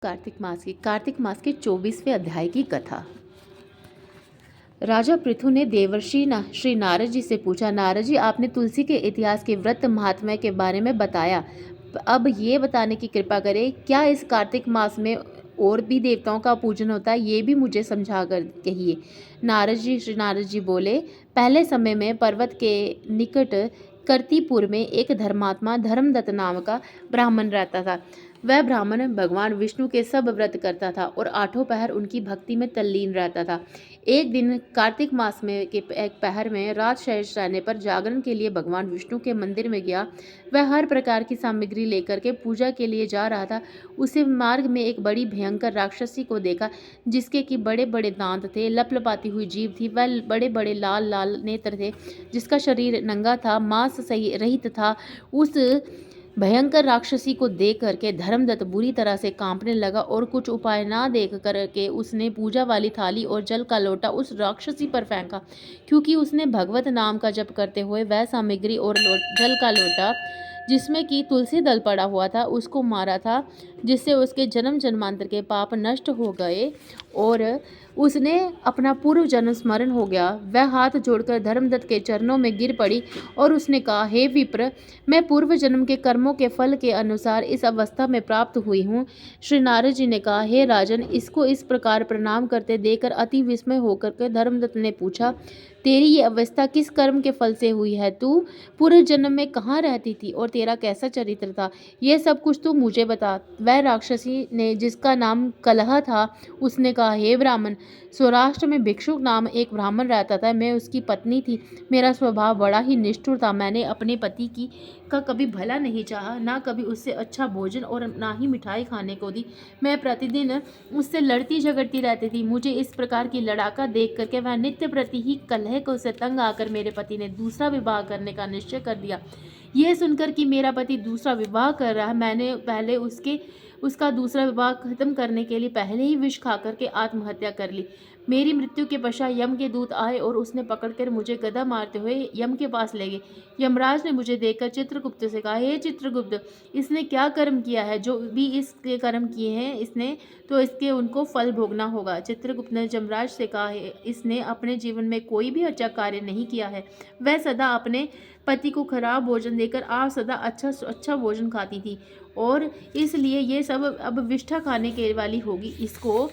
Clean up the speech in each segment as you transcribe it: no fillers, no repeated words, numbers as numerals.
कार्तिक मास के 24वें अध्याय की कथा। राजा पृथु ने देवर्षि श्री नारद जी से पूछा, नारद जी, आपने तुलसी के इतिहास के व्रत महात्म्य के बारे में बताया, अब ये बताने की कृपा करें, क्या इस कार्तिक मास में और भी देवताओं का पूजन होता है? ये भी मुझे समझा कर कहिए। श्री नारद जी बोले, पहले समय में पर्वत के निकट कर्तिपुर में एक धर्मात्मा धर्मदत्त नाम का ब्राह्मण रहता था। वह ब्राह्मण भगवान विष्णु के सब व्रत करता था और आठों पहर उनकी भक्ति में तल्लीन रहता था। एक दिन कार्तिक मास में के एक पहर में रात शेष रहने पर जागरण के लिए भगवान विष्णु के मंदिर में गया। वह हर प्रकार की सामग्री लेकर के पूजा के लिए जा रहा था। उसे मार्ग में एक बड़ी भयंकर राक्षसी को देखा, जिसके कि बड़े बड़े दांत थे, लपलपाती हुई जीभ थी, वह बड़े बड़े लाल लाल नेत्र थे, जिसका शरीर नंगा था, मांस सही रहित था। उस भयंकर राक्षसी को देख करके धर्मदत्त बुरी तरह से कांपने लगा और कुछ उपाय ना देख करके उसने पूजा वाली थाली और जल का लोटा उस राक्षसी पर फेंका। क्योंकि उसने भगवत नाम का जप करते हुए वह सामग्री और जल का लोटा जिसमें कि तुलसी दल पड़ा हुआ था उसको मारा था, जिससे उसके जन्म जन्मांतर के पाप नष्ट हो गए और उसने अपना पूर्व जन्म स्मरण हो गया। वह हाथ जोड़कर धर्मदत्त के चरणों में गिर पड़ी और उसने कहा, हे विप्र, मैं पूर्व जन्म के कर्मों के फल के अनुसार इस अवस्था में प्राप्त हुई हूँ। श्री नारद जी ने कहा, हे राजन, इसको इस प्रकार प्रणाम करते देखकर अति विस्मय होकर के धर्मदत्त ने पूछा, तेरी ये अवस्था किस कर्म के फल से हुई है? तू पूर्व जन्म में कहाँ रहती थी और तेरा कैसा चरित्र था? यह सब कुछ तू मुझे बता। वह राक्षसी ने, जिसका नाम कलह था, उसने कहा, हे ब्राह्मण, सौराष्ट्र में भिक्षुक नाम एक ब्राह्मण रहता था। मैं उसकी पत्नी थी। मेरा स्वभाव बड़ा ही निष्ठुर था। मैंने अपने पति का कभी भला नहीं चाहा, ना कभी उससे अच्छा भोजन और ना ही मिठाई खाने को दी। मैं प्रतिदिन उससे लड़ती झगड़ती रहती थी। मुझे इस प्रकार की लड़ाका देख करके वह नित्य प्रति ही कलह को से तंग आकर मेरे पति ने दूसरा विवाह करने का निश्चय कर दिया। यह सुनकर कि मेरा पति दूसरा विवाह कर रहा है, मैंने पहले उसका दूसरा विवाह खत्म करने के लिए पहले ही विष खा करके आत्महत्या कर ली। मेरी मृत्यु के पश्चात यम के दूत आए और उसने पकड़कर मुझे गदा मारते हुए यम के पास ले गए। यमराज ने मुझे देखकर चित्रगुप्त से कहा, हे चित्रगुप्त, इसने क्या कर्म किया है? जो भी इसके कर्म किए हैं इसने, तो इसके उनको फल भोगना होगा। चित्रगुप्त ने यमराज से कहा, इसने अपने जीवन में कोई भी अच्छा कार्य नहीं किया है। वह सदा अपने पति को खराब भोजन देकर आप सदा अच्छा भोजन खाती थी और इसलिए ये सब अब विष्ठा खाने के वाली होगी। इसको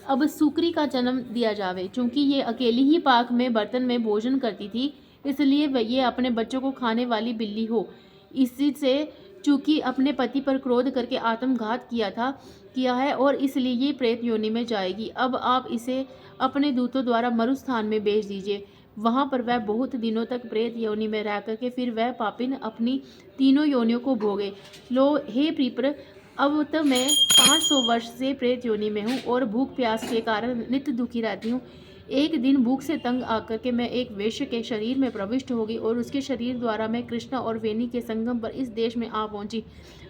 अब सुक्री का जन्म दिया जावे। चूंकि ये अकेली ही पाक में बर्तन में भोजन करती थी, इसलिए ये अपने बच्चों को खाने वाली बिल्ली हो। इसी से चूंकि अपने पति पर क्रोध करके आत्मघात किया है और इसलिए ये प्रेत योनि में जाएगी। अब आप इसे अपने दूतों द्वारा मरुस्थान में भेज दीजिए। वहाँ पर वह बहुत दिनों तक प्रेत योनि में रह करके फिर वह पापिन अपनी तीनों योनियों को भोगे। लो हे प्रीप्र, अब तो मैं 500 वर्ष से प्रेत योनि में हूँ और भूख प्यास के कारण नित्य दुखी रहती हूँ। एक दिन भूख से तंग आकर के मैं एक वेश्य के शरीर में प्रविष्ट हो गई और उसके शरीर द्वारा मैं कृष्णा और वेणी के संगम पर इस देश में आ पहुंची।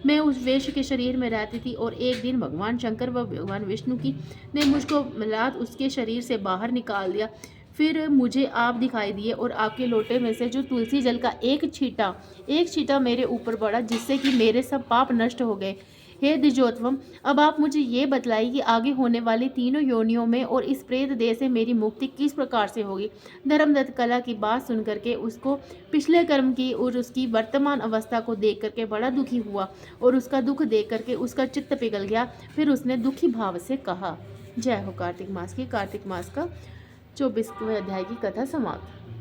मैं उस वेश्य के शरीर में रहती थी और एक दिन भगवान शंकर व भगवान विष्णु की ने मुझको रात उसके शरीर से बाहर निकाल दिया। फिर मुझे आप दिखाई दिए और आपके लोटे में से जो तुलसी जल का एक छींटा मेरे ऊपर पड़ा, जिससे कि मेरे सब पाप नष्ट हो गए। हे द्विजोत्तम, अब आप मुझे ये बतलाइए कि आगे होने वाली तीनों योनियों में और इस प्रेत देह से मेरी मुक्ति किस प्रकार से होगी। धर्मदत्त कला की बात सुन करके उसको पिछले कर्म की और उसकी वर्तमान अवस्था को देख करके बड़ा दुखी हुआ और उसका दुख देख करके उसका चित्त पिघल गया। फिर उसने दुखी भाव से कहा, जय हो कार्तिक मास का 24वें अध्याय की कथा समाप्त।